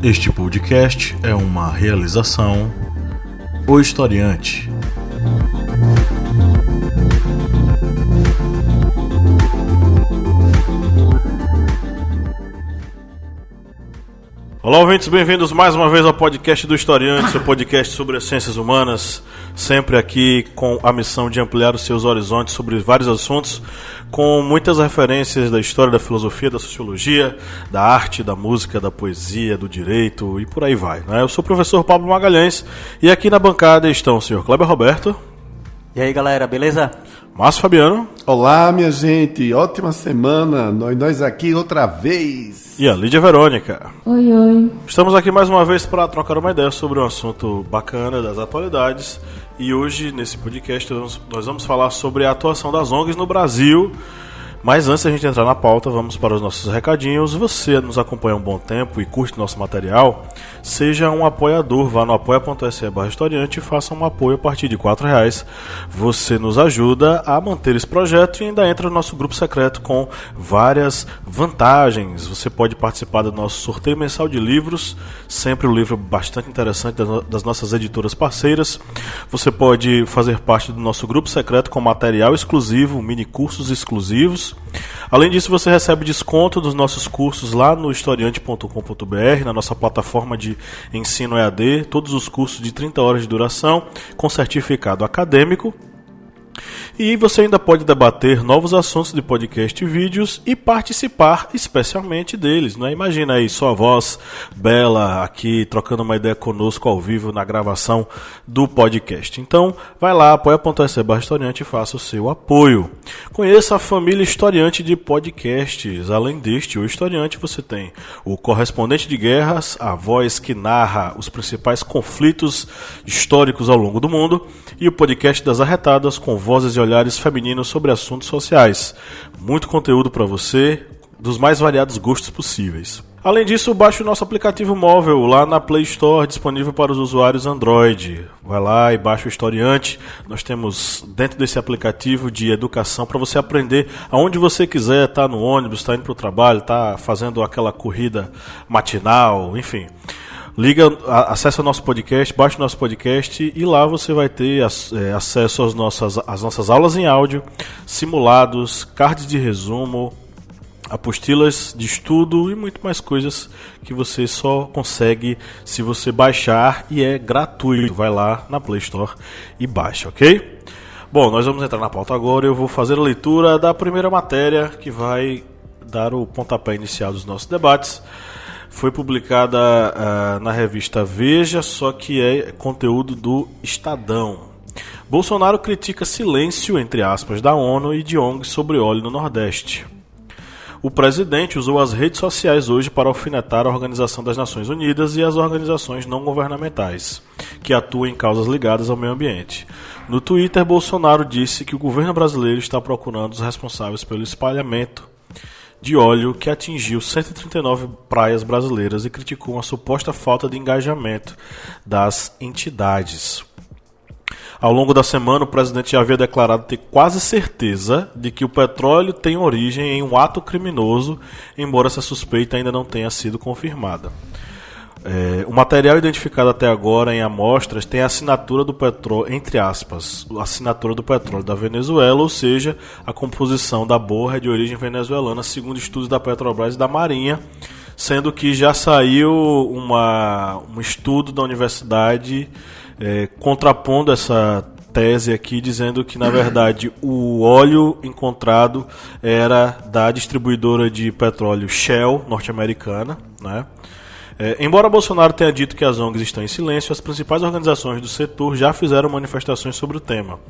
Este podcast é uma realização O Historiante. Olá, ouvintes, bem-vindos mais uma vez ao podcast do Historiante, seu podcast sobre as ciências humanas, sempre aqui com a missão de ampliar os seus horizontes sobre vários assuntos, com muitas referências da história, da filosofia, da sociologia, da arte, da música, da poesia, do direito e por aí vai, né? Eu sou o professor Pablo Magalhães e aqui na bancada estão o senhor Kleber Roberto. E aí, galera, beleza? Márcio Fabiano. Olá, minha gente, ótima semana, nós aqui outra vez. E a Lídia Verônica. Oi, oi. Estamos aqui mais uma vez para trocar uma ideia sobre um assunto bacana das atualidades. E hoje, nesse podcast, nós vamos falar sobre a atuação das ONGs no Brasil. Mas antes de a gente entrar na pauta, vamos para os nossos recadinhos. Você nos acompanha há um bom tempo e curte nosso material, seja um apoiador, vá no apoia.se/historiante e faça um apoio a partir de R$4. Você nos ajuda a manter esse projeto e ainda entra no nosso grupo secreto com várias vantagens. Você pode participar do nosso sorteio mensal de livros, sempre um livro bastante interessante das nossas editoras parceiras. Você pode fazer parte do nosso grupo secreto com material exclusivo, mini cursos exclusivos. Além disso, você recebe desconto dos nossos cursos lá no historiante.com.br, na nossa plataforma de ensino EAD, todos os cursos de 30 horas de duração, com certificado acadêmico. E você ainda pode debater novos assuntos de podcast e vídeos e participar especialmente deles, né? Imagina aí sua voz bela aqui trocando uma ideia conosco ao vivo na gravação do podcast. Então vai lá, apoia.se/historiante e faça o seu apoio. Conheça a família Historiante de podcasts. Além deste, o Historiante, você tem o Correspondente de Guerras, a voz que narra os principais conflitos históricos ao longo do mundo, e o podcast das Arretadas, com vozes e olhares femininos sobre assuntos sociais. Muito conteúdo para você, dos mais variados gostos possíveis. Além disso, baixe o nosso aplicativo móvel lá na Play Store, disponível para os usuários Android. Vai lá e baixa o Historiante. Nós temos dentro desse aplicativo de educação para você aprender aonde você quiser, tá no ônibus, tá indo para o trabalho, tá fazendo aquela corrida matinal, enfim. Acesse o nosso podcast, baixe o nosso podcast e lá você vai ter acesso às nossas aulas em áudio, simulados, cards de resumo, apostilas de estudo e muito mais coisas que você só consegue se você baixar, e é gratuito. Vai lá na Play Store e baixa, ok? Bom, nós vamos entrar na pauta agora. Eu vou fazer a leitura da primeira matéria que vai dar o pontapé inicial dos nossos debates. Foi publicada na revista Veja, só que é conteúdo do Estadão. Bolsonaro critica silêncio, entre aspas, da ONU e de ONGs sobre óleo no Nordeste. O presidente usou as redes sociais hoje para alfinetar a Organização das Nações Unidas e as organizações não governamentais, que atuam em causas ligadas ao meio ambiente. No Twitter, Bolsonaro disse que o governo brasileiro está procurando os responsáveis pelo espalhamento de óleo que atingiu 139 praias brasileiras e criticou uma suposta falta de engajamento das entidades. Ao longo da semana, o presidente já havia declarado ter quase certeza de que o petróleo tem origem em um ato criminoso, embora essa suspeita ainda não tenha sido confirmada. O material identificado até agora em amostras tem a assinatura do petróleo, entre aspas, a assinatura do petróleo da Venezuela, ou seja, a composição da borra é de origem venezuelana, segundo estudos da Petrobras e da Marinha, sendo que já saiu um estudo da universidade contrapondo essa tese aqui, dizendo que, na verdade, o óleo encontrado era da distribuidora de petróleo Shell, norte-americana, né? Embora Bolsonaro tenha dito que as ONGs estão em silêncio, as principais organizações do setor já fizeram manifestações sobre o tema.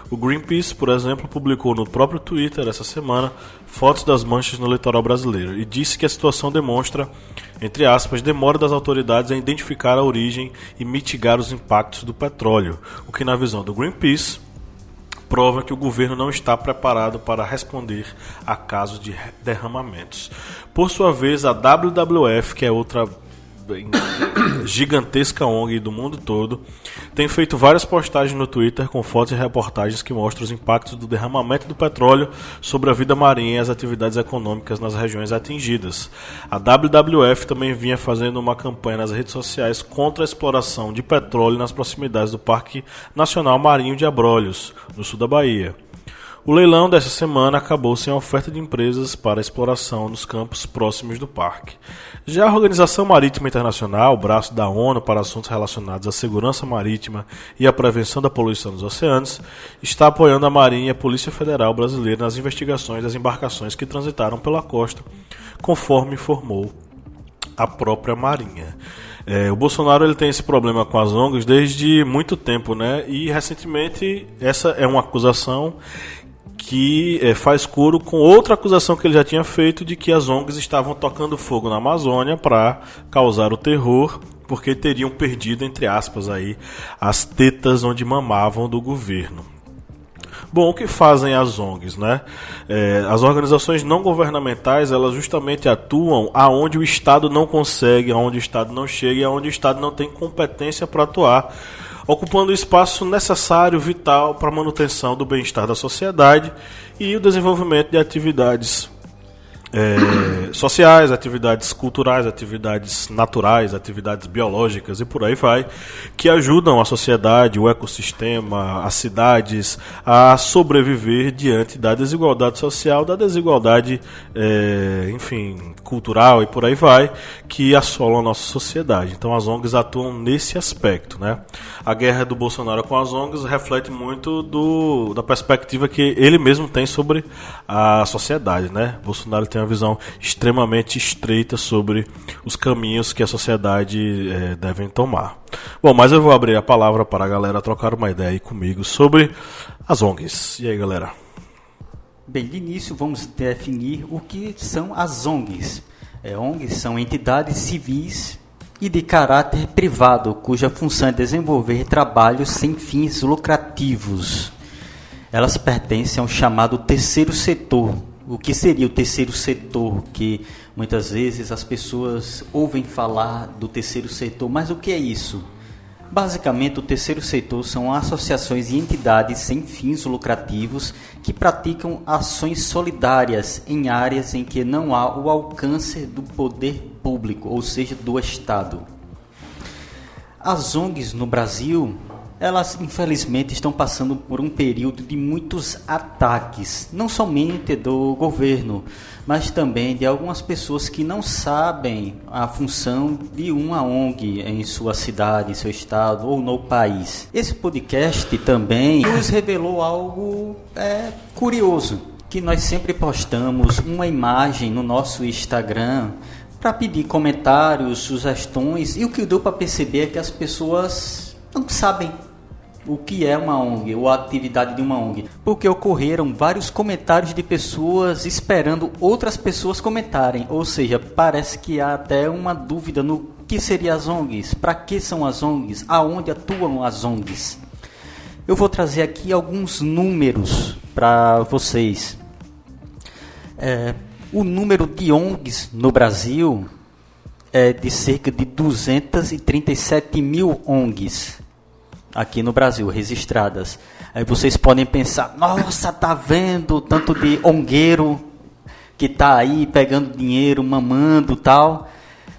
O Greenpeace, por exemplo, publicou no próprio Twitter essa semana fotos das manchas no litoral brasileiro e disse que a situação demonstra, entre aspas, demora das autoridades em identificar a origem e mitigar os impactos do petróleo, o que, na visão do Greenpeace, prova que o governo não está preparado para responder a casos de derramamentos. Por sua vez, a WWF, que é outra gigantesca ONG do mundo todo, tem feito várias postagens no Twitter com fotos e reportagens que mostram os impactos do derramamento do petróleo sobre a vida marinha e as atividades econômicas nas regiões atingidas. A WWF também vinha fazendo uma campanha nas redes sociais contra a exploração de petróleo nas proximidades do Parque Nacional Marinho de Abrolhos, no sul da Bahia. O leilão dessa semana acabou sem a oferta de empresas para exploração nos campos próximos do parque. Já a Organização Marítima Internacional, braço da ONU para assuntos relacionados à segurança marítima e à prevenção da poluição dos oceanos, está apoiando a Marinha e a Polícia Federal brasileira nas investigações das embarcações que transitaram pela costa, conforme informou a própria Marinha. O Bolsonaro ele tem esse problema com as ONGs desde muito tempo, né? E recentemente essa é uma acusação que faz coro com outra acusação que ele já tinha feito de que as ONGs estavam tocando fogo na Amazônia para causar o terror, porque teriam perdido, entre aspas, aí, as tetas onde mamavam do governo. Bom, o que fazem as ONGs, né? As organizações não governamentais, elas justamente atuam aonde o Estado não consegue, aonde o Estado não chega e aonde o Estado não tem competência para atuar, ocupando o espaço necessário, vital para a manutenção do bem-estar da sociedade e o desenvolvimento de atividades sociais, atividades culturais, atividades naturais, atividades biológicas e por aí vai, que ajudam a sociedade, o ecossistema, as cidades a sobreviver diante da desigualdade social, da desigualdade, cultural e por aí vai, que assolam a nossa sociedade. Então as ONGs atuam nesse aspecto, né? A guerra do Bolsonaro com as ONGs reflete muito da perspectiva que ele mesmo tem sobre a sociedade, né? Bolsonaro tem uma visão extremamente estreita sobre os caminhos que a sociedade devem tomar. Bom, mas eu vou abrir a palavra para a galera trocar uma ideia aí comigo sobre as ONGs. E aí, galera? Bem, de início vamos definir o que são as ONGs. ONGs são entidades civis e de caráter privado, cuja função é desenvolver trabalhos sem fins lucrativos. Elas pertencem ao chamado terceiro setor. O que seria o terceiro setor? Que muitas vezes as pessoas ouvem falar do terceiro setor, mas o que é isso? Basicamente, o terceiro setor são associações e entidades sem fins lucrativos que praticam ações solidárias em áreas em que não há o alcance do poder público, ou seja, do Estado. As ONGs no Brasil, elas infelizmente estão passando por um período de muitos ataques, não somente do governo, mas também de algumas pessoas que não sabem a função de uma ONG em sua cidade, em seu estado ou no país. Esse podcast também nos revelou algo curioso, que nós sempre postamos uma imagem no nosso Instagram para pedir comentários, sugestões, e o que deu para perceber é que as pessoas não sabem o que é uma ONG ou a atividade de uma ONG, porque ocorreram vários comentários de pessoas esperando outras pessoas comentarem, ou seja, parece que há até uma dúvida no que seriam as ONGs, para que são as ONGs, aonde atuam as ONGs. Eu vou trazer aqui alguns números para vocês. O número de ONGs no Brasil é de cerca de 237 mil ONGs. Aqui no Brasil, registradas. Aí vocês podem pensar, nossa, tá vendo tanto de ongueiro que tá aí pegando dinheiro, mamando e tal.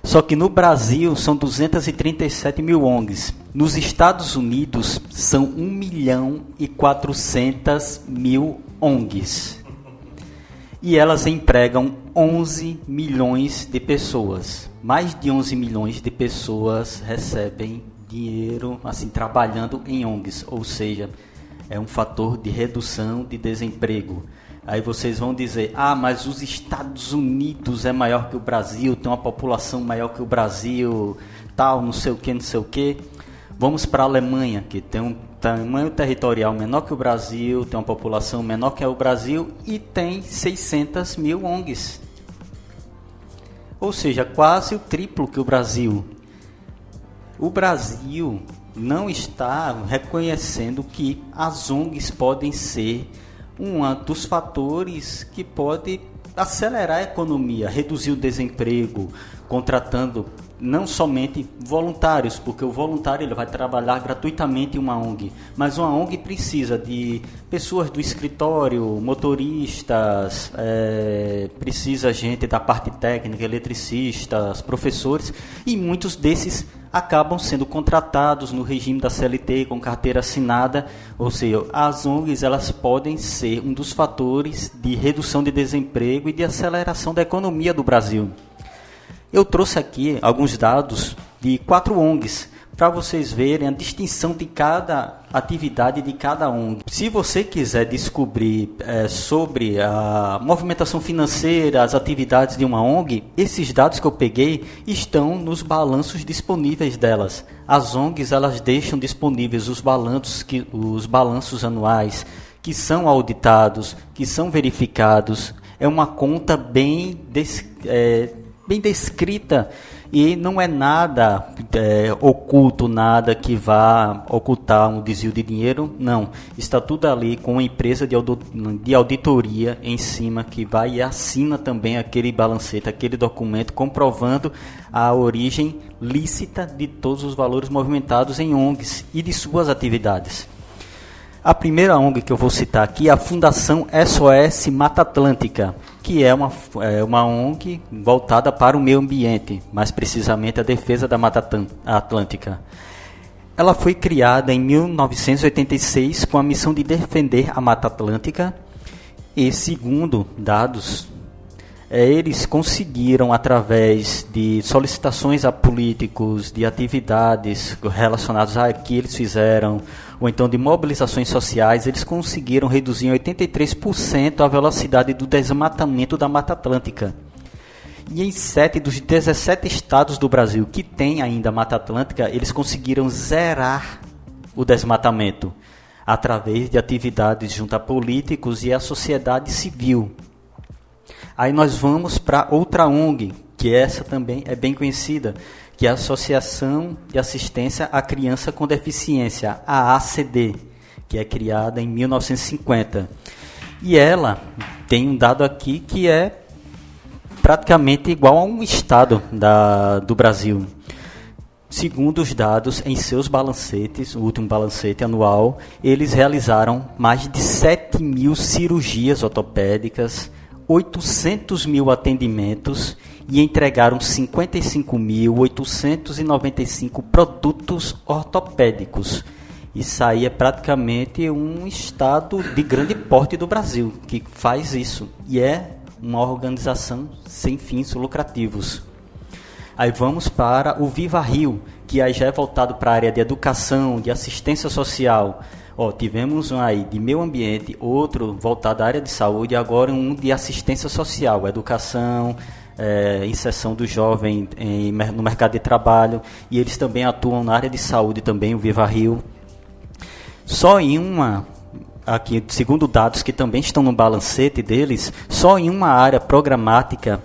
Só que no Brasil são 237 mil ONGs. Nos Estados Unidos são 1.400.000 ONGs. E elas empregam 11 milhões de pessoas. Mais de 11 milhões de pessoas recebem dinheiro, assim, trabalhando em ONGs, ou seja, é um fator de redução de desemprego. Aí vocês vão dizer, mas os Estados Unidos é maior que o Brasil, tem uma população maior que o Brasil, tal, não sei o que, não sei o que. Vamos para a Alemanha, que tem um tamanho territorial menor que o Brasil, tem uma população menor que o Brasil e tem 600 mil ONGs. Ou seja, quase o triplo que o Brasil. O Brasil não está reconhecendo que as ONGs podem ser um dos fatores que pode acelerar a economia, reduzir o desemprego, contratando não somente voluntários, porque o voluntário ele vai trabalhar gratuitamente em uma ONG, mas uma ONG precisa de pessoas do escritório, motoristas, precisa gente da parte técnica, eletricistas, professores, e muitos desses acabam sendo contratados no regime da CLT com carteira assinada, ou seja, as ONGs elas podem ser um dos fatores de redução de desemprego e de aceleração da economia do Brasil. Eu trouxe aqui alguns dados de 4 ONGs para vocês verem a distinção de cada atividade de cada ONG. Se você quiser descobrir sobre a movimentação financeira, as atividades de uma ONG, esses dados que eu peguei estão nos balanços disponíveis delas. As ONGs elas deixam disponíveis os balanços anuais, que são auditados, que são verificados. É uma conta bem descrita e não é nada oculto, nada que vá ocultar um desvio de dinheiro, não. Está tudo ali com uma empresa de auditoria em cima que vai e assina também aquele balancete, aquele documento comprovando a origem lícita de todos os valores movimentados em ONGs e de suas atividades. A primeira ONG que eu vou citar aqui é a Fundação SOS Mata Atlântica, que é uma ONG voltada para o meio ambiente, mais precisamente a defesa da Mata Atlântica. Ela foi criada em 1986 com a missão de defender a Mata Atlântica e, segundo dados, eles conseguiram, através de solicitações a políticos, de atividades relacionadas a que eles fizeram, ou então de mobilizações sociais, eles conseguiram reduzir em 83% a velocidade do desmatamento da Mata Atlântica. E em 7 dos 17 estados do Brasil que tem ainda Mata Atlântica, eles conseguiram zerar o desmatamento através de atividades junto a políticos e a sociedade civil. Aí nós vamos para outra ONG, que essa também é bem conhecida, que é a Associação de Assistência à Criança com Deficiência, a ACD, que é criada em 1950. E ela tem um dado aqui que é praticamente igual a um estado do Brasil. Segundo os dados em seus balancetes, o último balancete anual, eles realizaram mais de 7 mil cirurgias ortopédicas, 800 mil atendimentos e entregaram 55.895 produtos ortopédicos. Isso aí é praticamente um estado de grande porte do Brasil que faz isso. E é uma organização sem fins lucrativos. Aí vamos para o Viva Rio, que aí já é voltado para a área de educação, de assistência social. Tivemos um aí de meio ambiente, outro voltado à área de saúde, agora um de assistência social, educação, inserção do jovem no mercado de trabalho, e eles também atuam na área de saúde também, o Viva Rio. Só em uma, aqui segundo dados que também estão no balancete deles, só em uma área programática,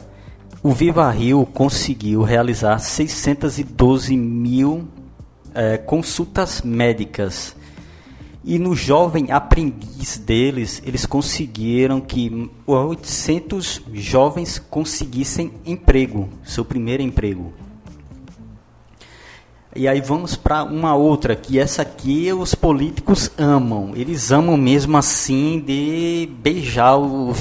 o Viva Rio conseguiu realizar 612 mil consultas médicas. E no jovem aprendiz deles, eles conseguiram que 800 jovens conseguissem emprego, seu primeiro emprego. E aí vamos para uma outra, que essa aqui os políticos amam. Eles amam mesmo assim de beijar o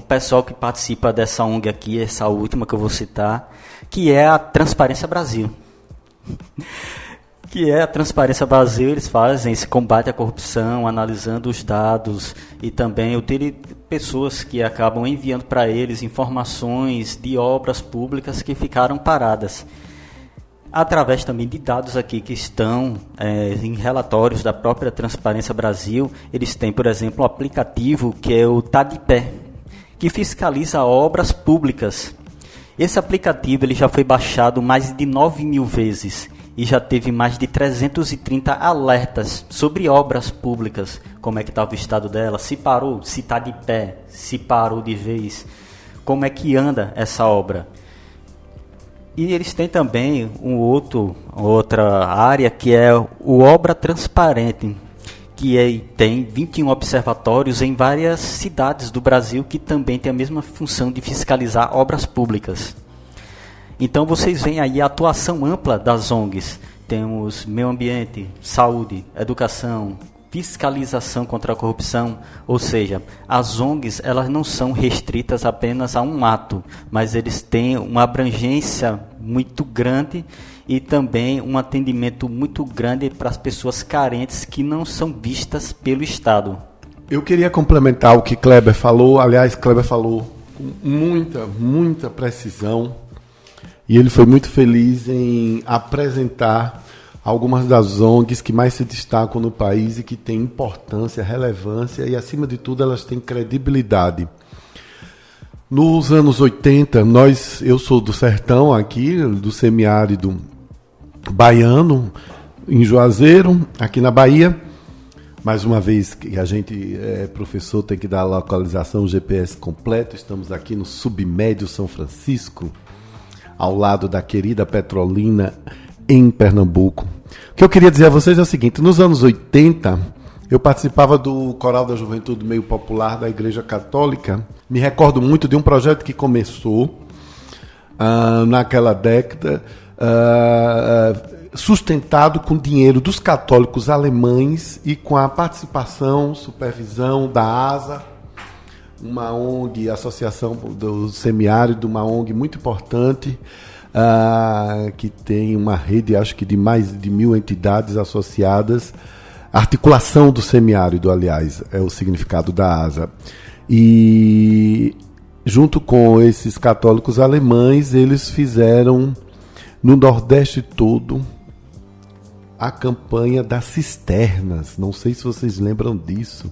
pessoal que participa dessa ONG aqui, essa última que eu vou citar, que é a Transparência Brasil. Que é a Transparência Brasil, eles fazem esse combate à corrupção, analisando os dados e também eu tenho pessoas que acabam enviando para eles informações de obras públicas que ficaram paradas. Através também de dados aqui que estão em relatórios da própria Transparência Brasil, eles têm, por exemplo, um aplicativo que é o Tá de Pé, que fiscaliza obras públicas. Esse aplicativo ele já foi baixado mais de 9 mil vezes. E já teve mais de 330 alertas sobre obras públicas, como é que estava o estado dela, se parou, se está de pé, se parou de vez, como é que anda essa obra. E eles têm também outra área que é o Obra Transparente, que tem 21 observatórios em várias cidades do Brasil que também tem a mesma função de fiscalizar obras públicas. Então vocês veem aí a atuação ampla das ONGs. Temos meio ambiente, saúde, educação, fiscalização contra a corrupção, ou seja, as ONGs elas não são restritas apenas a um ato, mas eles têm uma abrangência muito grande e também um atendimento muito grande para as pessoas carentes que não são vistas pelo Estado. Eu queria complementar o que Kleber falou, aliás, Kleber falou com muita precisão e ele foi muito feliz em apresentar algumas das ONGs que mais se destacam no país e que têm importância, relevância e, acima de tudo, elas têm credibilidade. Nos anos 80, eu sou do sertão aqui, do semiárido baiano, em Juazeiro, aqui na Bahia. Mais uma vez que a gente é professor, tem que dar a localização GPS completo. Estamos aqui no submédio São Francisco, ao lado da querida Petrolina, em Pernambuco. O que eu queria dizer a vocês é o seguinte: nos anos 80, eu participava do Coral da Juventude Meio Popular da Igreja Católica. Me recordo muito de um projeto que começou naquela década, sustentado com dinheiro dos católicos alemães e com a participação, supervisão da ASA, uma ONG, Associação do Semiárido, uma ONG muito importante, que tem uma rede, acho que de mais de 1.000 entidades associadas. Articulação do semiárido, aliás, é o significado da ASA. E junto com esses católicos alemães, eles fizeram no Nordeste todo a campanha das cisternas. Não sei se vocês lembram disso.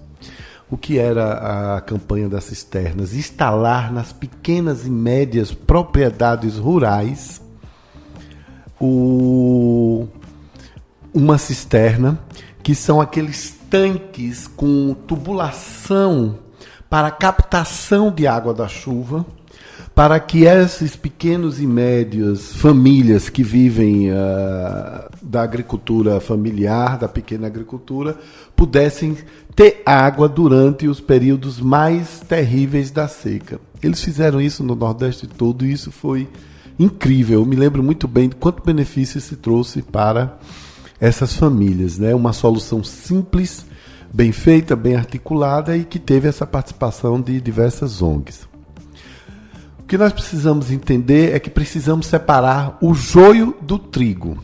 O que era a campanha das cisternas? Instalar nas pequenas e médias propriedades rurais uma cisterna, que são aqueles tanques com tubulação para captação de água da chuva, para que esses pequenos e médias famílias que vivem da agricultura familiar, da pequena agricultura, pudessem ter água durante os períodos mais terríveis da seca. Eles fizeram isso no Nordeste todo e isso foi incrível. Eu me lembro muito bem de quanto benefício se trouxe para essas famílias, né? Uma solução simples, bem feita, bem articulada e que teve essa participação de diversas ONGs. O que nós precisamos entender é que precisamos separar o joio do trigo.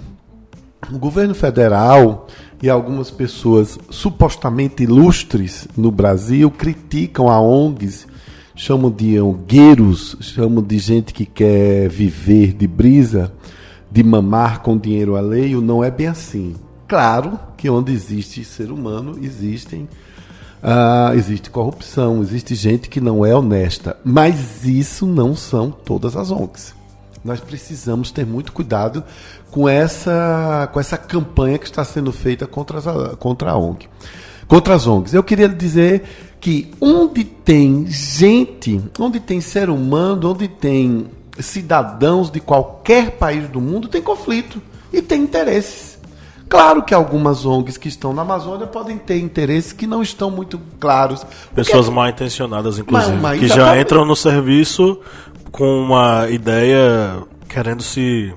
O governo federal e algumas pessoas supostamente ilustres no Brasil criticam a ONGs, chamam de ongueiros, chamam de gente que quer viver de brisa, de mamar com dinheiro alheio. Não é bem assim. Claro que onde existe ser humano, existe corrupção, existe gente que não é honesta, mas isso não são todas as ONGs. Nós precisamos ter muito cuidado com essa campanha que está sendo feita contra a ONG, contra as ONGs. Eu queria dizer que onde tem gente, onde tem ser humano, onde tem cidadãos de qualquer país do mundo, tem conflito e tem interesses. Claro que algumas ONGs que estão na Amazônia podem ter interesses que não estão muito claros. Pessoas mal intencionadas, inclusive, que já entram no serviço com uma ideia querendo se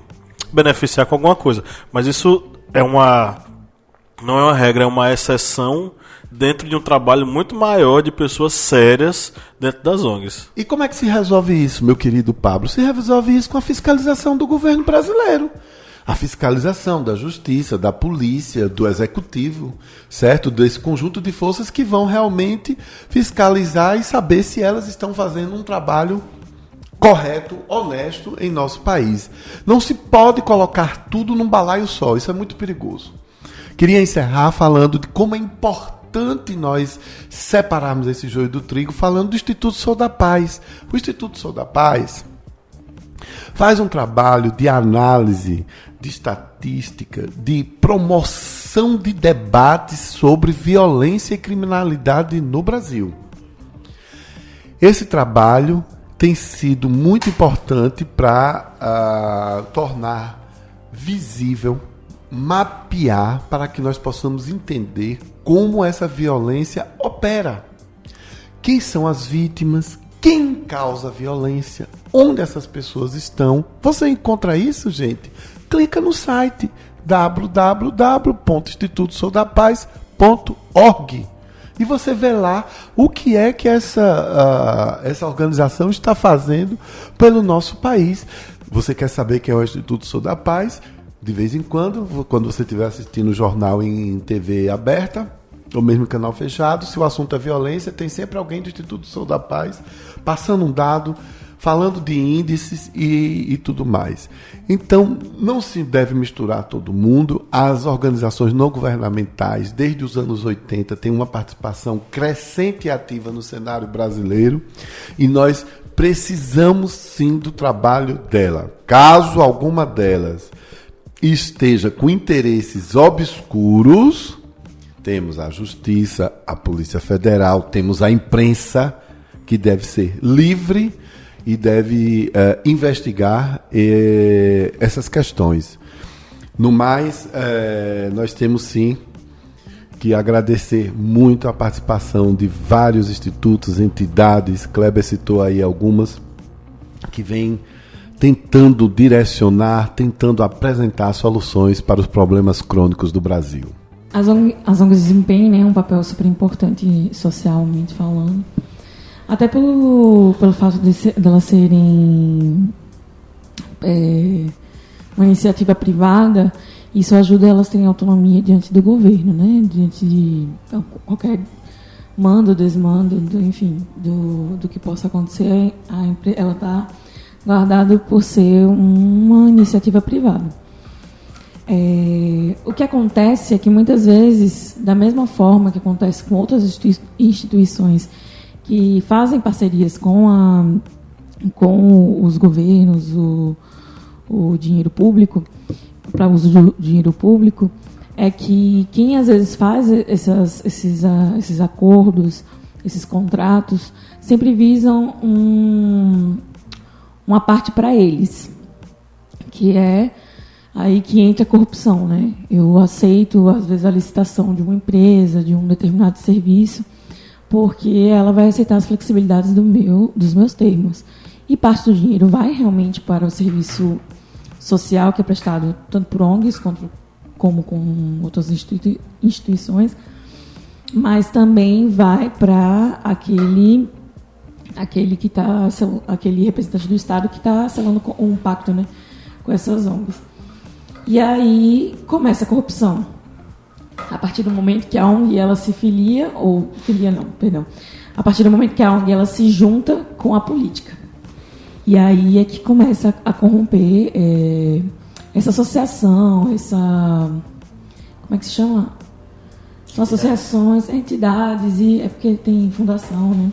beneficiar com alguma coisa. Mas isso não é uma regra, é uma exceção dentro de um trabalho muito maior de pessoas sérias dentro das ONGs. E como é que se resolve isso, meu querido Pablo? Se resolve isso com a fiscalização do governo brasileiro. A fiscalização da justiça, da polícia, do executivo, certo? Desse conjunto de forças que vão realmente fiscalizar e saber se elas estão fazendo um trabalho correto, honesto em nosso país. Não se pode colocar tudo num balaio só, isso é muito perigoso. Queria encerrar falando de como é importante nós separarmos esse joio do trigo, falando do Instituto Sou da Paz. O Instituto Sou da Paz faz um trabalho de análise, de estatística, de promoção de debates sobre violência e criminalidade no Brasil. Esse trabalho tem sido muito importante para tornar visível, mapear, para que nós possamos entender como essa violência opera. Quem são as vítimas? Quem causa a violência? onde essas pessoas estão. Você encontra isso, gente? Clica no site www.institutosoudapaz.org e você vê lá o que é que essa organização está fazendo pelo nosso país. Você quer saber quem é o Instituto Sou da Paz? De vez em quando você estiver assistindo o jornal em TV aberta, ou mesmo canal fechado, se o assunto é violência, tem sempre alguém do Instituto Sou da Paz passando um dado, falando de índices e tudo mais. Então, não se deve misturar todo mundo. As organizações não governamentais, desde os anos 80, têm uma participação crescente e ativa no cenário brasileiro, e nós precisamos sim do trabalho dela. Caso alguma delas esteja com interesses obscuros, temos a Justiça, a Polícia Federal, temos a imprensa, que deve ser livre e deve investigar essas questões. No mais, nós temos sim que agradecer muito a participação de vários institutos, entidades, Kleber citou aí algumas, que vêm tentando direcionar, tentando apresentar soluções para os problemas crônicos do Brasil. As ONGs desempenham, né, um papel super importante socialmente falando, até pelo fato de elas serem uma iniciativa privada. Isso ajuda elas a terem autonomia diante do governo, né? Diante de qualquer mando, desmando, enfim, do que possa acontecer. Ela está guardada por ser uma iniciativa privada. O que acontece é que muitas vezes, da mesma forma que acontece com outras instituições que fazem parcerias com os governos, o dinheiro público, para uso do dinheiro público, é que quem às vezes faz esses acordos, esses contratos, sempre visam uma parte para eles, que é aí que entra a corrupção, né? Eu aceito, às vezes, a licitação de uma empresa, de um determinado serviço, porque ela vai aceitar as flexibilidades dos meus termos. E parte do dinheiro vai realmente para o serviço social, que é prestado tanto por ONGs como com outras instituições, mas também vai para aquele representante do Estado que está selando um pacto, né, com essas ONGs. E aí começa a corrupção. A partir do momento que a ONG ela se a partir do momento que a ONG ela se junta com a política. E aí é que começa a corromper essa associação, como é que se chama? São associações, entidades, e é porque tem fundação, né?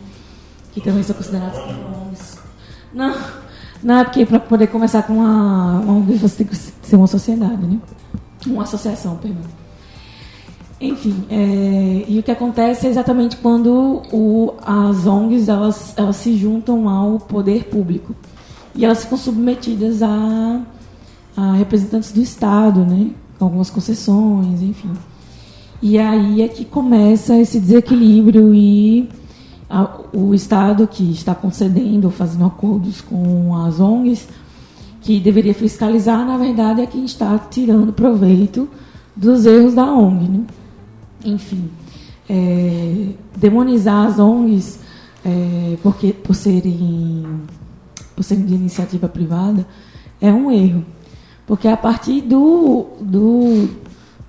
Que também são consideradas como ONGs. Não, é porque para poder começar com uma ONG você tem que ser uma sociedade, né? Uma associação, perdão. Enfim, e o que acontece é exatamente quando as ONGs elas se juntam ao poder público e elas ficam submetidas a representantes do Estado, né, com algumas concessões, enfim. E aí é que começa esse desequilíbrio e o Estado que está concedendo ou fazendo acordos com as ONGs, que deveria fiscalizar, na verdade, é quem está tirando proveito dos erros da ONG, né? Enfim, demonizar as ONGs por serem de iniciativa privada é um erro, porque a partir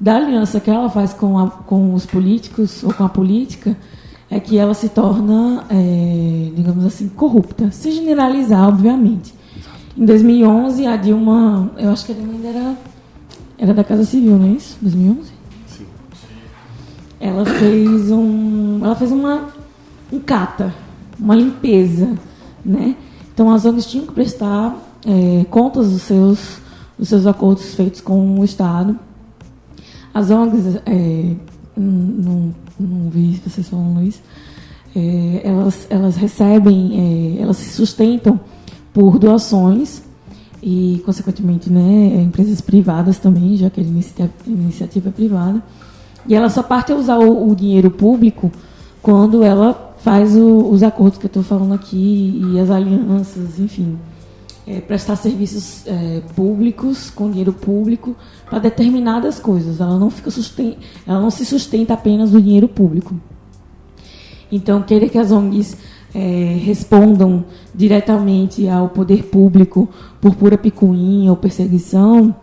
da aliança que ela faz com os políticos ou com a política é que ela se torna, digamos assim, corrupta, se generalizar, obviamente. Em 2011, a Dilma, eu acho que a Dilma ainda era da Casa Civil, não é isso? 2011? Ela fez uma cata, uma limpeza, né? Então as ONGs tinham que prestar contas dos seus acordos feitos com o Estado. As ONGs, não vi vocês falando isso, elas recebem, elas se sustentam por doações e, consequentemente, né, empresas privadas também, já que é iniciativa privada. E ela só parte a usar o dinheiro público quando ela faz os acordos que eu estou falando aqui e as alianças, enfim. prestar serviços públicos, com dinheiro público, para determinadas coisas. Ela não se sustenta apenas do dinheiro público. Então, querer que as ONGs respondam diretamente ao poder público por pura picuinha ou perseguição,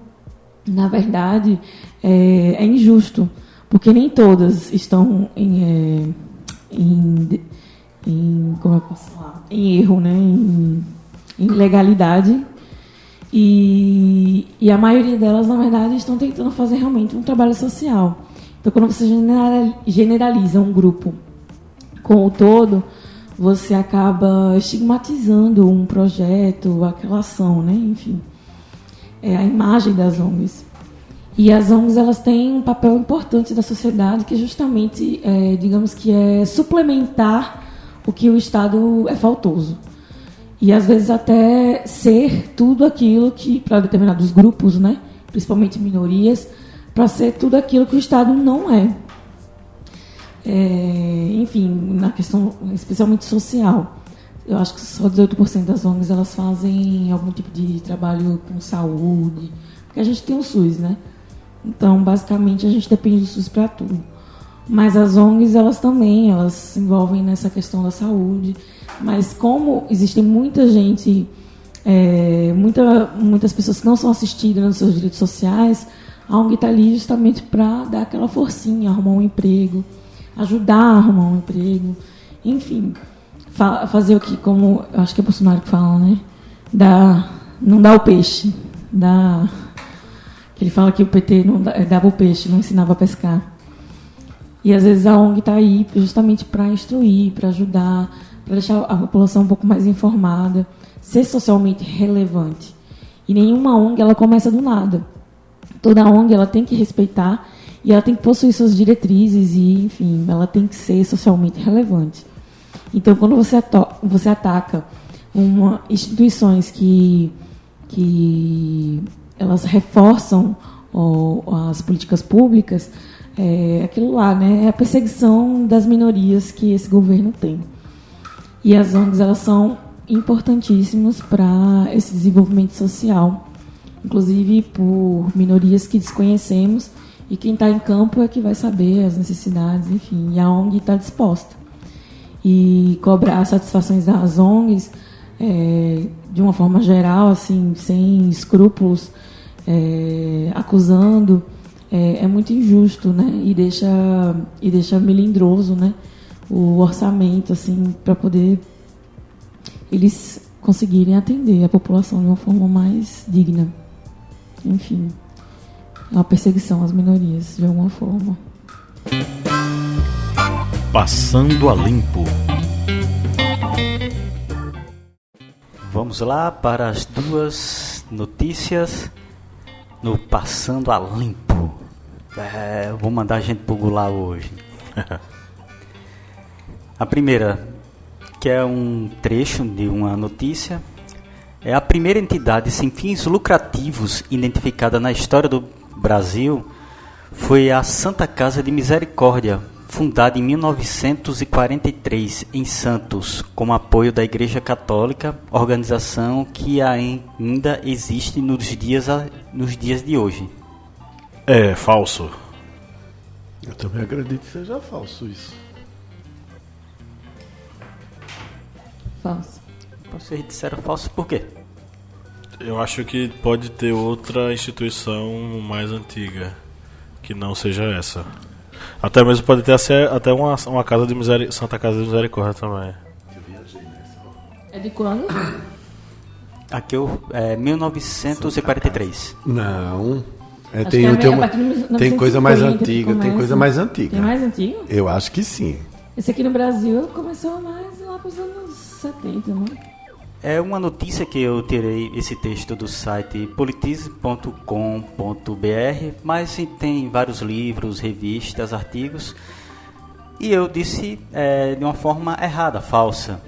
na verdade, é injusto, porque nem todas estão como eu posso falar? Em erro, né? Em ilegalidade. E a maioria delas, na verdade, estão tentando fazer realmente um trabalho social. Então, quando você generaliza um grupo com o todo, você acaba estigmatizando um projeto, aquela ação, né? Enfim, a imagem das ONGs. E as ONGs, elas têm um papel importante da sociedade, que justamente, digamos que é suplementar o que o Estado é faltoso. E, às vezes, até ser tudo aquilo que, para determinados grupos, né? Principalmente minorias, para ser tudo aquilo que o Estado não é. Enfim, na questão especialmente social. Eu acho que só 18% das ONGs elas fazem algum tipo de trabalho com saúde, porque a gente tem o SUS, né? Então, basicamente, a gente depende do SUS para tudo. Mas as ONGs, elas se envolvem nessa questão da saúde. Mas como existem muita gente, muitas pessoas que não são assistidas nos seus direitos sociais, a ONG está ali justamente para dar aquela forcinha, arrumar um emprego, ajudar a arrumar um emprego, enfim, fazer o que, como eu acho que é Bolsonaro que fala, né? Não dá o peixe, ele fala que o PT não dava o peixe, não ensinava a pescar. E às vezes a ONG está aí justamente para instruir, para ajudar, para deixar a população um pouco mais informada, ser socialmente relevante. E nenhuma ONG ela começa do nada. Toda ONG ela tem que respeitar e ela tem que possuir suas diretrizes e, enfim, ela tem que ser socialmente relevante. Então, quando você ataca instituições que elas reforçam as políticas públicas, aquilo lá, né, é a perseguição das minorias que esse governo tem. E as ONGs, elas são importantíssimas para esse desenvolvimento social, inclusive por minorias que desconhecemos, e quem está em campo é que vai saber as necessidades, enfim, e a ONG está disposta. E cobrar satisfações das ONGs, de uma forma geral, assim, sem escrúpulos, acusando, é muito injusto, né? E deixa melindroso, né? O orçamento, assim, para poder eles conseguirem atender a população de uma forma mais digna. Enfim, é uma perseguição às minorias, de alguma forma. Passando a Limpo. Vamos lá para as duas notícias no Passando a Limpo. Vou mandar a gente pro Gulag hoje. A primeira, que é um trecho de uma notícia, é a primeira entidade sem fins lucrativos identificada na história do Brasil, foi a Santa Casa de Misericórdia, fundada em 1943 em Santos, com apoio da Igreja Católica, organização que ainda existe nos dias de hoje. É falso. Eu também acredito que seja falso isso. Falso. Vocês disseram falso por quê? Eu acho que pode ter outra instituição mais antiga que não seja essa. Até mesmo pode ter até uma casa de Santa Casa de Misericórdia também. É de quando? Aqui é 1943. Não. Acho que a partir de 1950 tem coisa mais que antiga. começa. Tem coisa mais antiga. Tem mais antigo? Eu acho que sim. Esse aqui no Brasil começou mais lá para os anos 70, né? É uma notícia que eu tirei esse texto do site politize.com.br, mas tem vários livros, revistas, artigos, e eu disse de uma forma errada, falsa.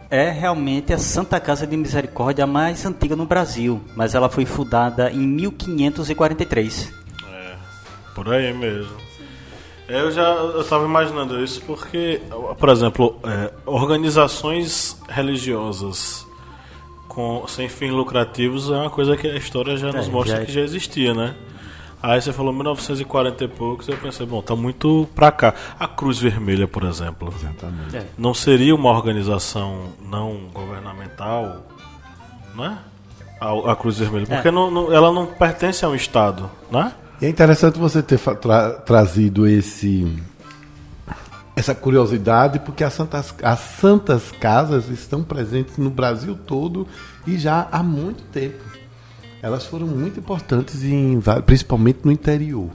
É realmente a Santa Casa de Misericórdia a mais antiga no Brasil, mas ela foi fundada em 1543. Por aí mesmo. Eu estava imaginando isso porque, por exemplo, organizações religiosas sem fins lucrativos é uma coisa que a história já nos mostra que já existia, né? Aí você falou 1940 e poucos, eu pensei, bom, tá muito pra cá. A Cruz Vermelha, por exemplo. Exatamente. Não seria uma organização não governamental, né? A Cruz Vermelha, porque ela não pertence a um Estado, né? E é interessante você ter trazido essa curiosidade, porque as santas casas estão presentes no Brasil todo e já há muito tempo. Elas foram muito importantes, principalmente no interior,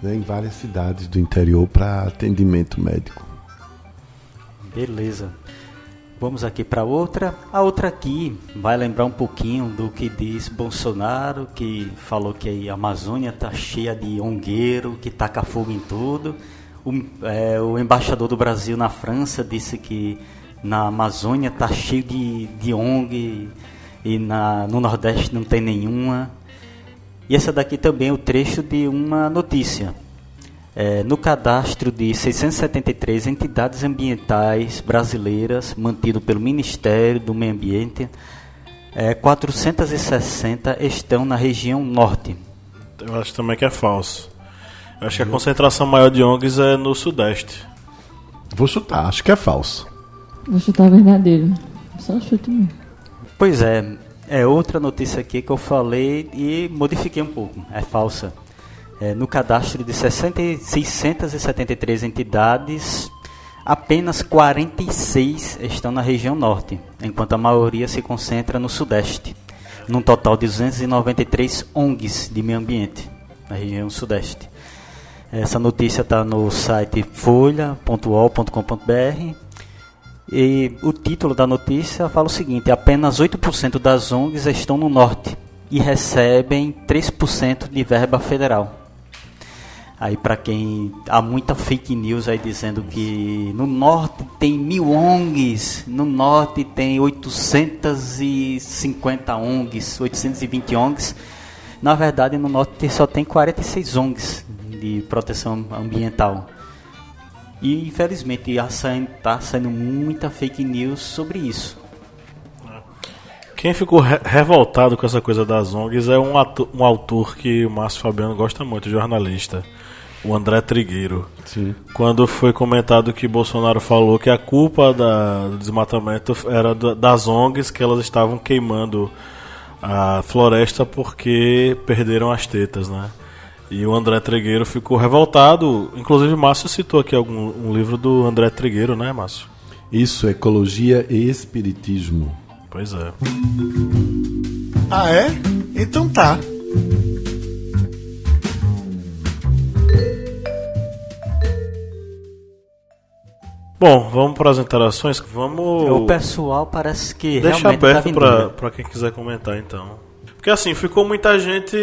né, em várias cidades do interior para atendimento médico. Beleza. Vamos aqui para outra. A outra aqui vai lembrar um pouquinho do que diz Bolsonaro, que falou que a Amazônia está cheia de ongueiro, que taca fogo em tudo. O embaixador do Brasil na França disse que na Amazônia está cheio de ONG e no Nordeste não tem nenhuma. E essa daqui também é o trecho de uma notícia. No cadastro de 673 entidades ambientais brasileiras mantido pelo Ministério do Meio Ambiente, 460 estão na região norte. Eu acho também que é falso. Eu acho que a concentração maior de ONGs é no Sudeste. Vou chutar, acho que é falso. Vou chutar verdadeiro. Só chuto mesmo. Pois é outra notícia aqui que eu falei e modifiquei um pouco. É falsa. No cadastro de 673 entidades, apenas 46 estão na região norte, enquanto a maioria se concentra no Sudeste. Num total de 293 ONGs de meio ambiente na região Sudeste. Essa notícia está no site folha.ol.com.br e o título da notícia fala o seguinte: apenas 8% das ONGs estão no norte e recebem 3% de verba federal. Aí para quem... há muita fake news aí dizendo que no norte tem 1000 ONGs, no norte tem 850 ONGs, 820 ONGs. Na verdade, no norte só tem 46 ONGs de proteção ambiental. E infelizmente está saindo muita fake news sobre isso. Quem ficou revoltado com essa coisa das ONGs é um autor que o Márcio Fabiano gosta muito, jornalista, o André Trigueiro. Sim. Quando foi comentado que Bolsonaro falou que a culpa do desmatamento era das ONGs, que elas estavam queimando a floresta porque perderam as tetas, né? E o André Trigueiro ficou revoltado. Inclusive, Márcio citou aqui um livro do André Trigueiro, né, Márcio? Isso, Ecologia e Espiritismo. Pois é. Ah, é? Então tá. Bom, vamos para as interações. Vamos... O pessoal parece que deixa realmente aberto tá para quem quiser comentar, então. Porque assim, ficou muita gente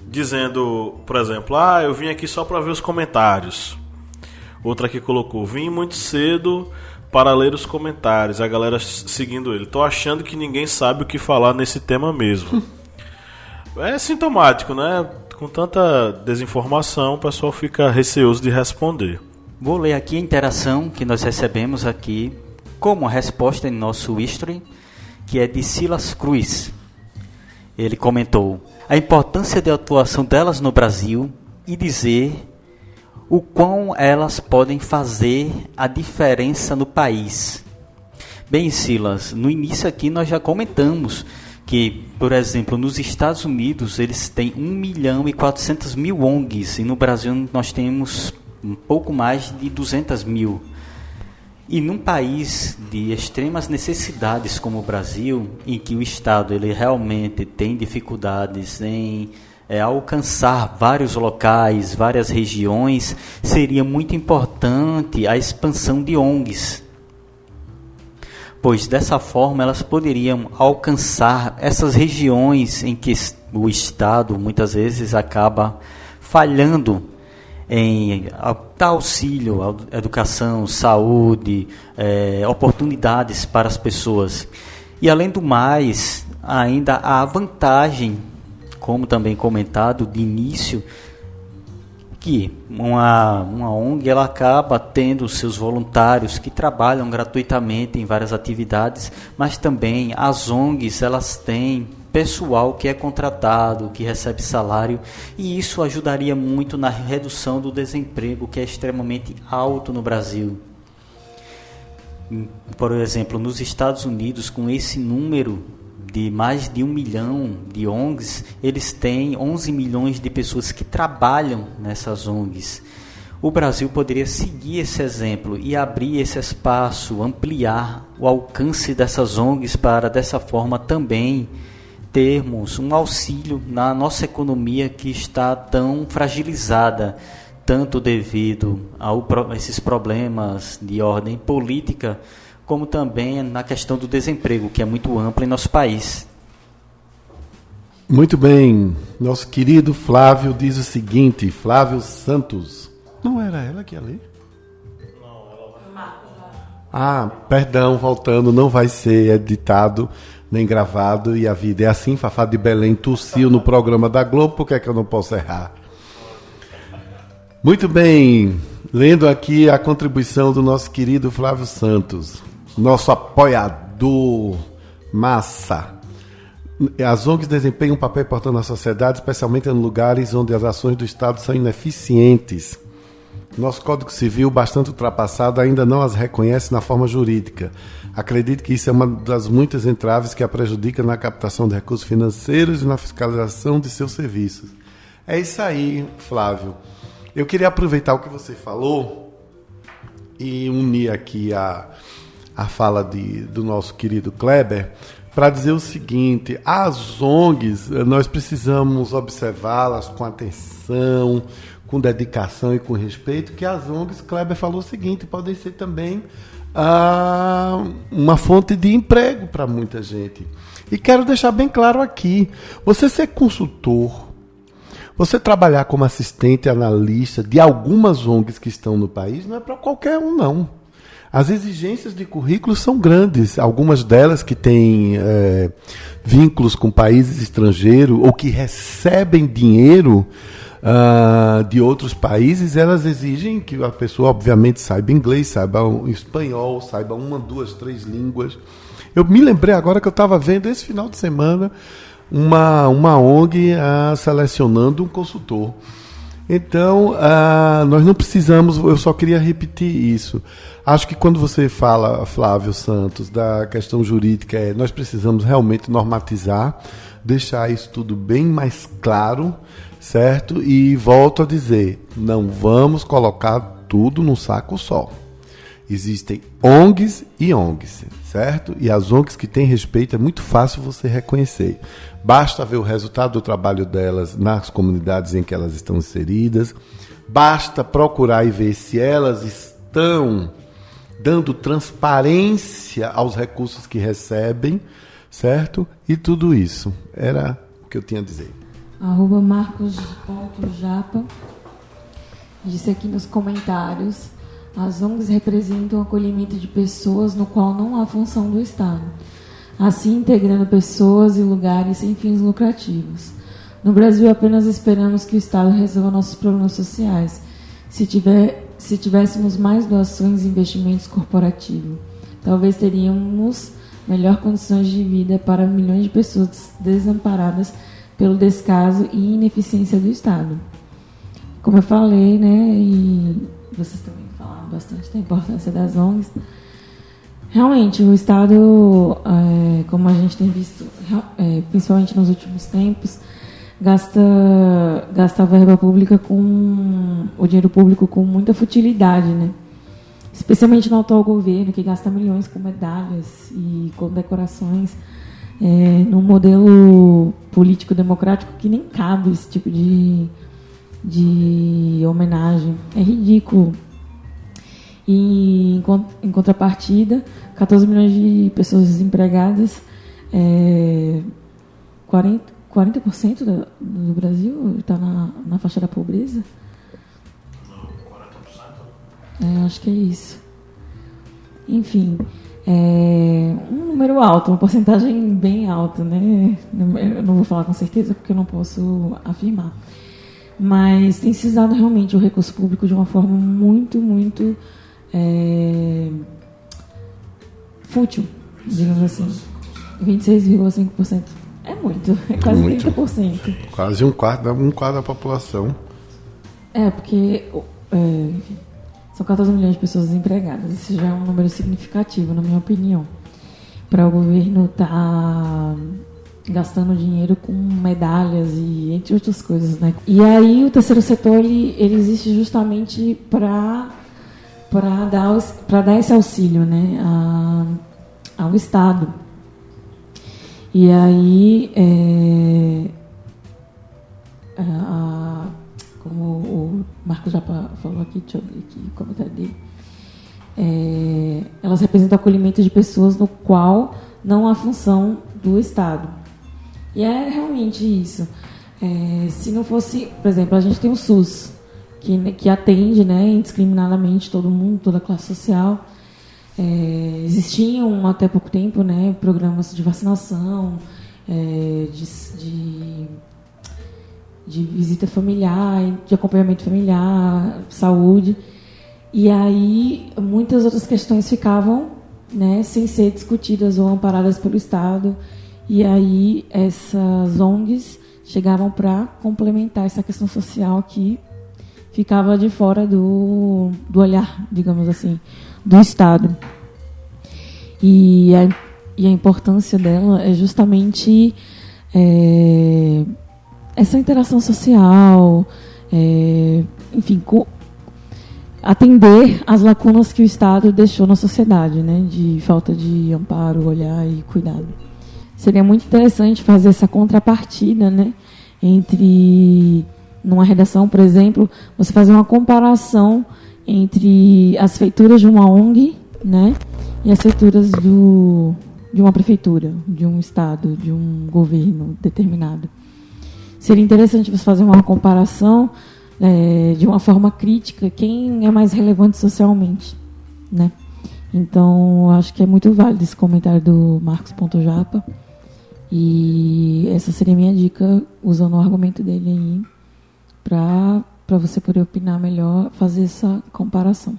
dizendo, por exemplo, eu vim aqui só para ver os comentários. Outra aqui colocou, vim muito cedo para ler os comentários. A galera seguindo ele. Tô achando que ninguém sabe o que falar nesse tema mesmo. É sintomático, né? Com tanta desinformação, o pessoal fica receoso de responder. Vou ler aqui a interação que nós recebemos aqui como resposta em nosso history, que é de Silas Cruz. Ele comentou a importância da atuação delas no Brasil e dizer o quão elas podem fazer a diferença no país. Bem, Silas, no início aqui nós já comentamos que, por exemplo, nos Estados Unidos eles têm 1.400.000 ONGs e no Brasil nós temos um pouco mais de 200.000. E num país de extremas necessidades como o Brasil, em que o Estado ele realmente tem dificuldades em alcançar vários locais, várias regiões, seria muito importante a expansão de ONGs, pois dessa forma elas poderiam alcançar essas regiões em que o Estado muitas vezes acaba falhando em dar auxílio à educação, saúde, oportunidades para as pessoas. E além do mais, ainda há a vantagem, como também comentado de início, que uma ONG ela acaba tendo seus voluntários que trabalham gratuitamente em várias atividades, mas também as ONGs elas têm pessoal que é contratado, que recebe salário, e isso ajudaria muito na redução do desemprego, que é extremamente alto no Brasil. Por exemplo, nos Estados Unidos, com esse número de mais de 1 milhão de ONGs, eles têm 11 milhões de pessoas que trabalham nessas ONGs. O Brasil poderia seguir esse exemplo e abrir esse espaço, ampliar o alcance dessas ONGs para, dessa forma, também termos um auxílio na nossa economia que está tão fragilizada, tanto devido a esses problemas de ordem política, como também na questão do desemprego, que é muito amplo em nosso país. Muito bem. Nosso querido Flávio diz o seguinte, Flávio Santos. Não era ela que ia ler? Ah, perdão, voltando, não vai ser editado nem gravado, e a vida é assim. Fafá de Belém tossiu no programa da Globo, por que é que eu não posso errar? Muito bem, lendo aqui a contribuição do nosso querido Flávio Santos, nosso apoiador massa. As ONGs desempenham um papel importante na sociedade, especialmente em lugares onde as ações do Estado são ineficientes. Nosso Código Civil, bastante ultrapassado, ainda não as reconhece na forma jurídica. Acredito que isso é uma das muitas entraves que a prejudica na captação de recursos financeiros e na fiscalização de seus serviços. É isso aí, Flávio. Eu queria aproveitar o que você falou e unir aqui a fala do nosso querido Kleber para dizer o seguinte: as ONGs, nós precisamos observá-las com atenção, com dedicação e com respeito, que as ONGs, Kleber falou o seguinte, podem ser também uma fonte de emprego para muita gente. E quero deixar bem claro aqui, você ser consultor, você trabalhar como assistente analista de algumas ONGs que estão no país, não é para qualquer um, não. As exigências de currículo são grandes, algumas delas que têm vínculos com países estrangeiros ou que recebem dinheiro de outros países, elas exigem que a pessoa, obviamente, saiba inglês, saiba espanhol, saiba 1, 2, 3 línguas. Eu me lembrei agora que eu estava vendo esse final de semana uma ONG selecionando um consultor. Então, nós não precisamos, eu só queria repetir isso. Acho que quando você fala, Flávio Santos, da questão jurídica, nós precisamos realmente normatizar, deixar isso tudo bem mais claro, certo? E volto a dizer, não vamos colocar tudo num saco só. Existem ONGs e ONGs, certo? E as ONGs que têm respeito é muito fácil você reconhecer. Basta ver o resultado do trabalho delas nas comunidades em que elas estão inseridas. Basta procurar e ver se elas estão dando transparência aos recursos que recebem, certo? E tudo isso era o que eu tinha a dizer. @marcos.japa disse aqui nos comentários: as ONGs representam o acolhimento de pessoas no qual não há função do Estado, assim integrando pessoas e lugares sem fins lucrativos. No Brasil, apenas esperamos que o Estado resolva nossos problemas sociais. Se tivéssemos mais doações e investimentos corporativos, talvez teríamos melhor condições de vida para milhões de pessoas desamparadas pelo descaso e ineficiência do Estado. Como eu falei, né, e vocês também falaram bastante da importância das ONGs, realmente o Estado, como a gente tem visto, principalmente nos últimos tempos, gasta a verba pública o dinheiro público com muita futilidade, né? Especialmente no atual governo, que gasta milhões com medalhas e com decorações, num modelo político-democrático que nem cabe esse tipo de homenagem. É ridículo. E, em contrapartida, 14 milhões de pessoas desempregadas, 40% do Brasil está na faixa da pobreza? Não, 40%? Acho que é isso. Enfim, um número alto, uma porcentagem bem alta, né? Eu não vou falar com certeza porque eu não posso afirmar. Mas tem se usado realmente o recurso público de uma forma muito, muito fútil, digamos assim. 26,5%. É muito, é quase Muito. 30%. Quase um quarto da população. Porque enfim, são 14 milhões de pessoas desempregadas. Isso já é um número significativo, na minha opinião. Para o governo estar gastando dinheiro com medalhas e entre outras coisas, né? E aí o terceiro setor ele existe justamente para dar esse auxílio, né, ao Estado. E aí como o Marcos já falou aqui, deixa eu ver aqui o comentário dele. Elas representam o acolhimento de pessoas no qual não há função do Estado. E é realmente isso. Se não fosse, por exemplo, a gente tem o SUS, que atende, né, indiscriminadamente todo mundo, toda a classe social. Existiam até pouco tempo, né, programas de vacinação, de visita familiar, de acompanhamento familiar, saúde. E aí muitas outras questões ficavam, né, sem ser discutidas ou amparadas pelo Estado. E aí essas ONGs chegavam para complementar essa questão social que ficava de fora do olhar, digamos assim, do Estado. E a importância dela é justamente essa interação social, enfim, atender às lacunas que o Estado deixou na sociedade, né, de falta de amparo, olhar e cuidado. Seria muito interessante fazer essa contrapartida, né, entre, numa redação, por exemplo, você fazer uma comparação entre as feituras de uma ONG, né, e as feituras de uma prefeitura, de um Estado, de um governo determinado. Seria interessante você fazer uma comparação de uma forma crítica, quem é mais relevante socialmente, né? Então, acho que é muito válido esse comentário do Marcos.japa. E essa seria a minha dica, usando o argumento dele aí, para você poder opinar melhor, fazer essa comparação.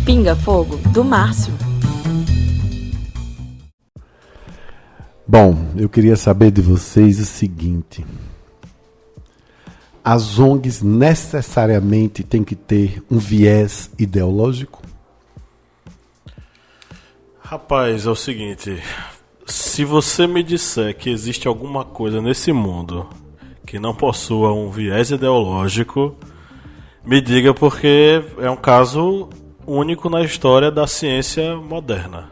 Pinga Fogo, do Márcio. Bom, eu queria saber de vocês o seguinte: as ONGs necessariamente têm que ter um viés ideológico? Rapaz, é o seguinte, se você me disser que existe alguma coisa nesse mundo que não possua um viés ideológico, me diga, porque é um caso único na história da ciência moderna.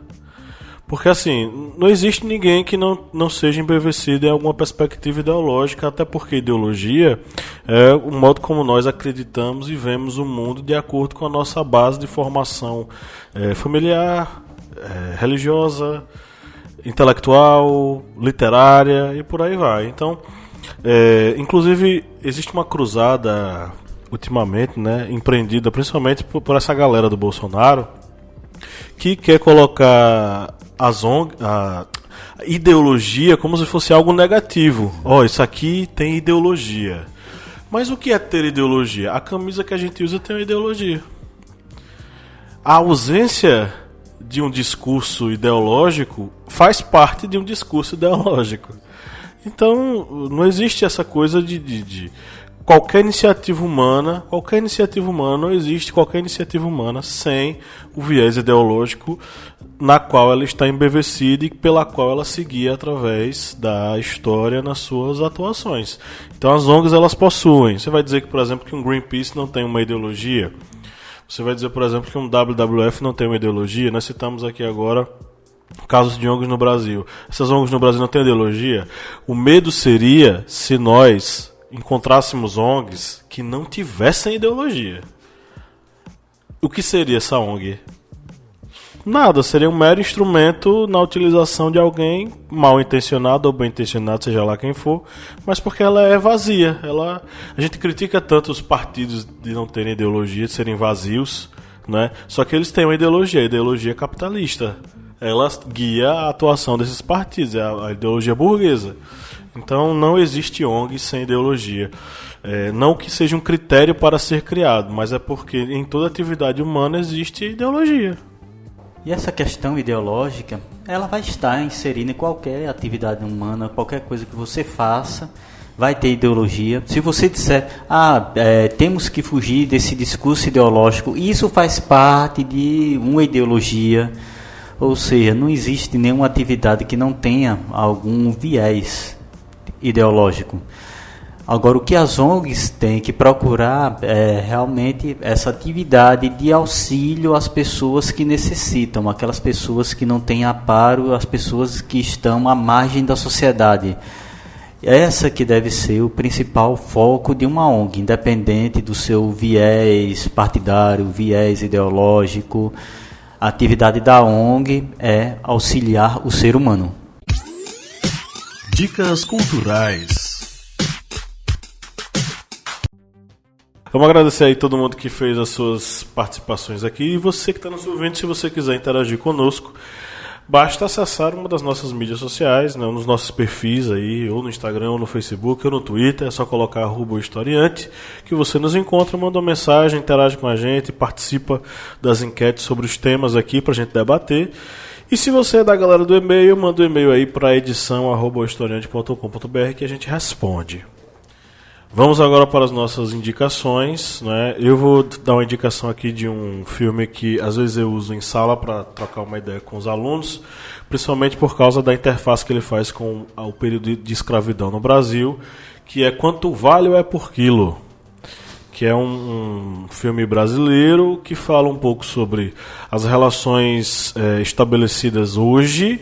Porque assim, não existe ninguém que não seja embevecido em alguma perspectiva ideológica, até porque ideologia é o modo como nós acreditamos e vemos o mundo de acordo com a nossa base de formação familiar, religiosa, intelectual, literária e por aí vai. Então, inclusive, existe uma cruzada ultimamente, né, empreendida principalmente por essa galera do Bolsonaro, que quer colocar a ideologia como se fosse algo negativo. Isso aqui tem ideologia. Mas o que é ter ideologia? A camisa que a gente usa tem uma ideologia. A ausência de um discurso ideológico faz parte de um discurso ideológico. Então, não existe essa coisa de qualquer iniciativa humana, não existe qualquer iniciativa humana sem o viés ideológico na qual ela está embevecida e pela qual ela seguia através da história nas suas atuações. Então as ONGs, elas possuem. Você vai dizer que, por exemplo, que um Greenpeace não tem uma ideologia? Você vai dizer, por exemplo, que um WWF não tem uma ideologia? Nós citamos aqui agora casos de ONGs no Brasil. Essas ONGs no Brasil não têm ideologia? O medo seria se nós encontrássemos ONGs que não tivessem ideologia. O que seria essa ONG? Nada, seria um mero instrumento na utilização de alguém mal intencionado ou bem intencionado, seja lá quem for, mas porque ela é vazia. A gente critica tanto os partidos de não terem ideologia, de serem vazios, né? Só que eles têm uma ideologia, a ideologia capitalista. Ela guia a atuação desses partidos, é a ideologia burguesa. Então não existe ONG sem ideologia. Não que seja um critério para ser criado, mas é porque em toda atividade humana existe ideologia. E essa questão ideológica, ela vai estar inserida em qualquer atividade humana, qualquer coisa que você faça, vai ter ideologia. Se você disser, temos que fugir desse discurso ideológico, isso faz parte de uma ideologia, ou seja, não existe nenhuma atividade que não tenha algum viés ideológico. Agora, o que as ONGs têm que procurar é realmente essa atividade de auxílio às pessoas que necessitam, aquelas pessoas que não têm amparo, as pessoas que estão à margem da sociedade. Essa que deve ser o principal foco de uma ONG, independente do seu viés partidário, viés ideológico. A atividade da ONG é auxiliar o ser humano. Dicas culturais. Vamos agradecer aí todo mundo que fez as suas participações aqui. E você que está nos ouvindo, se você quiser interagir conosco, basta acessar uma das nossas mídias sociais, né, nos nossos perfis aí, ou no Instagram, ou no Facebook, ou no Twitter. É só colocar @historiante, que você nos encontra, manda uma mensagem, interage com a gente, participa das enquetes sobre os temas aqui pra gente debater. E se você é da galera do e-mail, manda um e-mail aí para edição@historiante.com.br que a gente responde. Vamos agora para as nossas indicações, né? Eu vou dar uma indicação aqui de um filme que às vezes eu uso em sala para trocar uma ideia com os alunos, principalmente por causa da interface que ele faz com o período de escravidão no Brasil, que é Quanto Vale é por Quilo, que é um filme brasileiro que fala um pouco sobre as relações estabelecidas hoje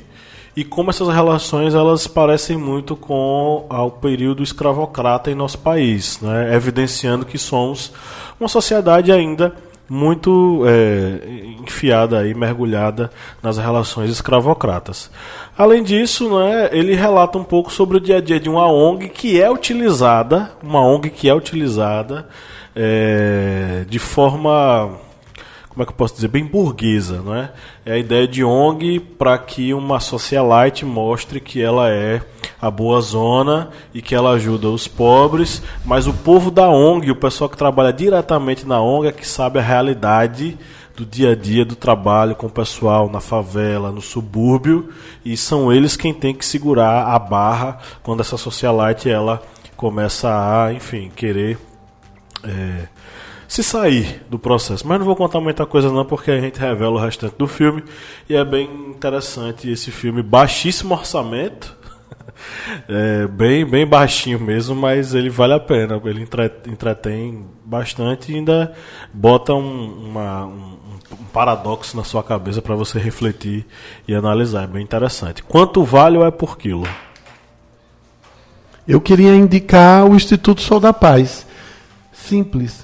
e como essas relações elas parecem muito com o período escravocrata em nosso país, né? Evidenciando que somos uma sociedade ainda muito enfiada e mergulhada nas relações escravocratas. Além disso, né, ele relata um pouco sobre o dia a dia de uma ONG que é utilizada, de forma, como é que eu posso dizer, bem burguesa, não é? É a ideia de ONG para que uma socialite mostre que ela é a boa zona e que ela ajuda os pobres, mas o povo da ONG, o pessoal que trabalha diretamente na ONG é que sabe a realidade do dia a dia do trabalho com o pessoal na favela, no subúrbio, e são eles quem tem que segurar a barra quando essa socialite ela começa a, enfim, querer se sair do processo. Mas não vou contar muita coisa não, porque a gente revela o restante do filme, e é bem interessante esse filme, baixíssimo orçamento, bem baixinho mesmo, mas ele vale a pena, ele entretém bastante e ainda bota um paradoxo na sua cabeça para você refletir e analisar, é bem interessante. Quanto Vale é por Quilo? Eu queria indicar o Instituto Sou da Paz. Simples.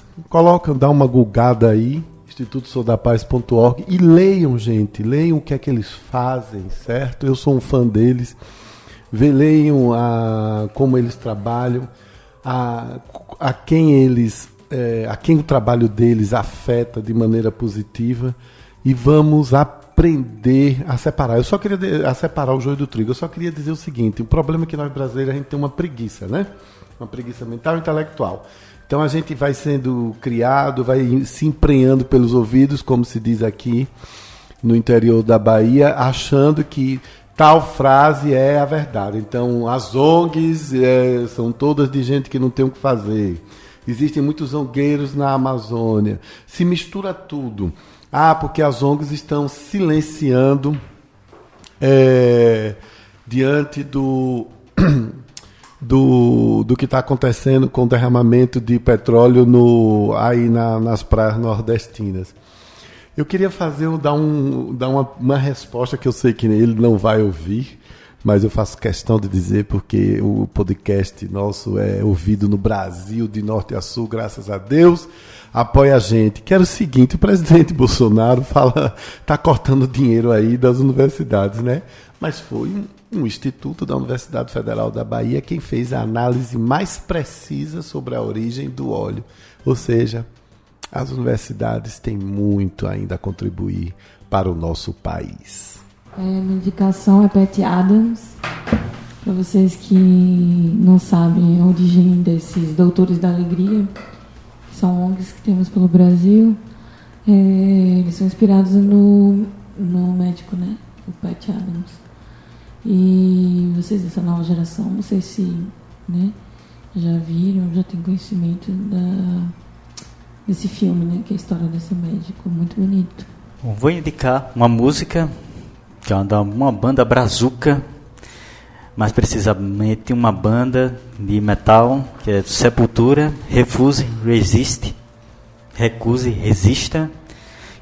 Dá uma googada aí, institutosoudapaz.org, e leiam, gente. Leiam o que é que eles fazem, certo? Eu sou um fã deles. Leiam como eles trabalham, a quem o trabalho deles afeta de maneira positiva, e vamos aprender a separar. Eu só queria separar o joio do trigo. Eu só queria dizer o seguinte: o problema é que nós brasileiros a gente tem uma preguiça, né? Uma preguiça mental e intelectual. Então a gente vai sendo criado, vai se emprenhando pelos ouvidos, como se diz aqui no interior da Bahia, achando que tal frase é a verdade. Então as ONGs são todas de gente que não tem o que fazer. Existem muitos zongueiros na Amazônia. Se mistura tudo. Porque as ONGs estão silenciando diante do que está acontecendo com o derramamento de petróleo nas praias nordestinas. Eu queria dar uma resposta que eu sei que ele não vai ouvir, mas eu faço questão de dizer porque o podcast nosso é ouvido no Brasil, de norte a sul, graças a Deus, apoia a gente. Que era o seguinte: o presidente Bolsonaro está cortando dinheiro aí das universidades, né? Mas foi um instituto da Universidade Federal da Bahia quem fez a análise mais precisa sobre a origem do óleo. Ou seja, as universidades têm muito ainda a contribuir para o nosso país. Minha indicação é Patty Adams. Para vocês que não sabem a origem desses Doutores da Alegria, que são ONGs que temos pelo Brasil, eles são inspirados no médico, né? O Pat Adams. E vocês dessa nova geração, não sei se, né, já viram, já tem conhecimento desse filme, né? Que é a história desse médico, muito bonito. Bom, vou indicar uma música que é uma banda brazuca, mais precisamente uma banda de metal, que é Sepultura, Refuse, Resista.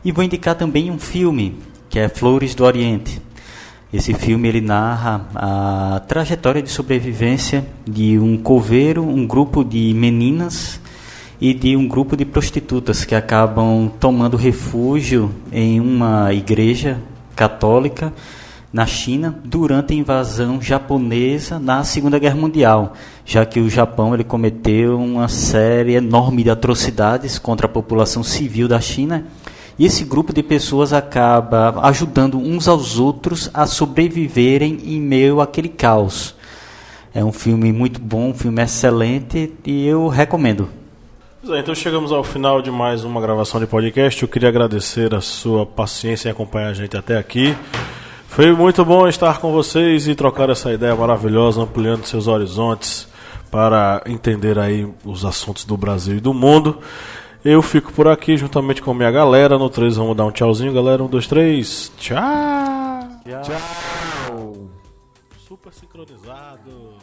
E vou indicar também um filme, que é Flores do Oriente. Esse filme ele narra a trajetória de sobrevivência de um coveiro, um grupo de meninas e de um grupo de prostitutas que acabam tomando refúgio em uma igreja católica na China durante a invasão japonesa na Segunda Guerra Mundial, já que o Japão ele cometeu uma série enorme de atrocidades contra a população civil da China, e esse grupo de pessoas acaba ajudando uns aos outros a sobreviverem em meio àquele caos. É um filme muito bom, um filme excelente, e eu recomendo. Então chegamos ao final de mais uma gravação de podcast. Eu queria agradecer a sua paciência em acompanhar a gente até aqui. Foi muito bom estar com vocês e trocar essa ideia maravilhosa, ampliando seus horizontes para entender aí os assuntos do Brasil e do mundo. Eu fico por aqui juntamente com a minha galera. No 3 vamos dar um tchauzinho, galera. 1, 2, 3. Tchau! Tchau! Super sincronizado.